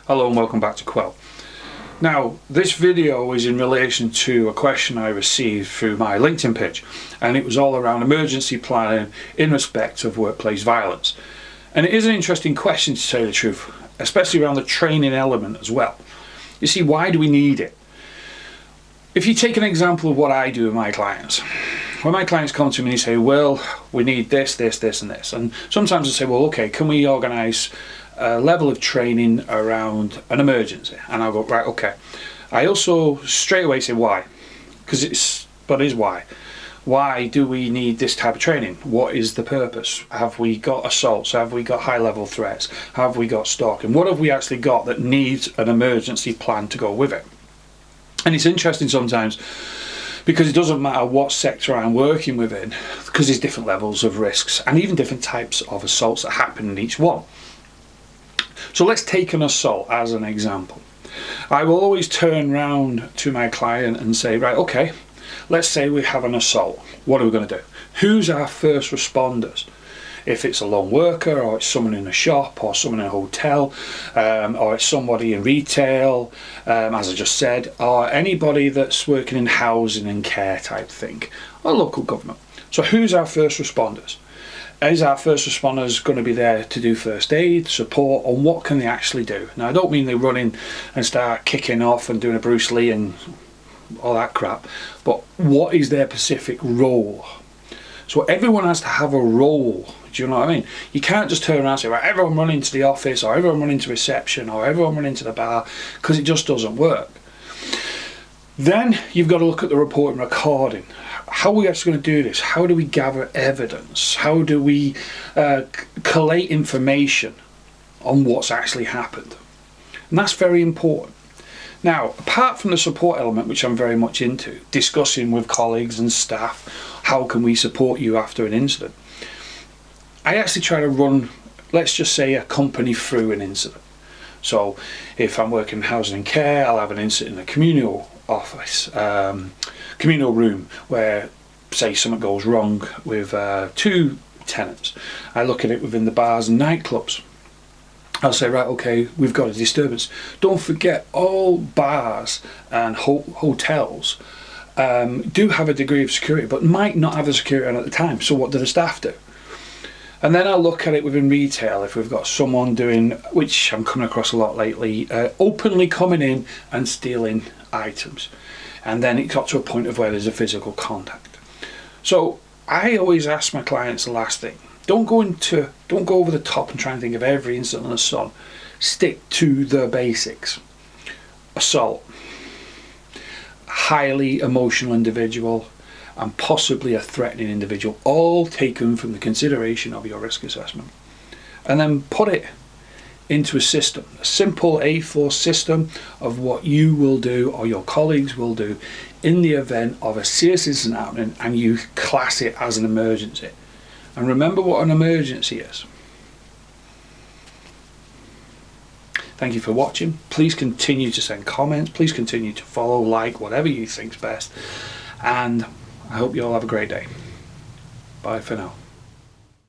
Hello and welcome back to Quell. Now, this video is in relation to a question I received through my LinkedIn page, and it was all around emergency planning in respect of workplace violence. And it is an interesting question, to tell you the truth, especially around the training element as well. You see, why do we need it? If you take an example of what I do with my clients, when my clients come to me and say, well, we need this, this, this and this, and sometimes I say, well, okay, can we organise a level of training around an emergency? And I'll go, right, okay. I also straight away say why, because why? Why do we need this type of training? What is the purpose? Have we got assaults? Have we got high level threats? Have we got stalking? What have we actually got that needs an emergency plan to go with it? And it's interesting sometimes because it doesn't matter what sector I'm working within, because there's different levels of risks and even different types of assaults that happen in each one. So let's take an assault as an example. I will always turn round to my client and say, right, okay, let's say we have an assault. What are we going to do? Who's our first responders? If it's a lone worker, or it's someone in a shop, or someone in a hotel, or it's somebody in retail, as I just said, or anybody that's working in housing and care type thing, or local government. So who's our first responders? Is our first responders going to be there to do first aid, support, and what can they actually do? Now, I don't mean they run in and start kicking off and doing a Bruce Lee and all that crap, but what is their specific role? So everyone has to have a role. Do you know what I mean? You can't just turn around and say, right, everyone run into the office, or everyone run into reception, or everyone run into the bar, because it just doesn't work. Then you've got to look at the report and recording. How are we actually going to do this? How do we gather evidence? How do we collate information on what's actually happened? And that's very important. Now, apart from the support element, which I'm very much into, discussing with colleagues and staff, how can we support you after an incident? I actually try to run, let's just say, a company through an incident. So if I'm working in housing and care, I'll have an incident in a communal office, communal room, where, say, something goes wrong with two tenants. I look at it within the bars and nightclubs. I'll say, right, okay, we've got a disturbance. Don't forget, all bars and hotels do have a degree of security, but might not have the security on at the time. So what do the staff do? And then I'll look at it within retail. If we've got someone doing, which I'm coming across a lot lately, openly coming in and stealing items. And then it got to a point of where there's a physical contact. So I always ask my clients the last thing. Don't go over the top and try and think of every incident on the sun. Stick to the basics. Assault. Highly emotional individual, and possibly a threatening individual, all taken from the consideration of your risk assessment. And then put it into a system, a simple A4 system of what you will do or your colleagues will do in the event of a serious incident happening, and you class it as an emergency. And remember what an emergency is. Thank you for watching. Please continue to send comments. Please continue to follow, like, whatever you think's best. And I hope you all have a great day. Bye for now.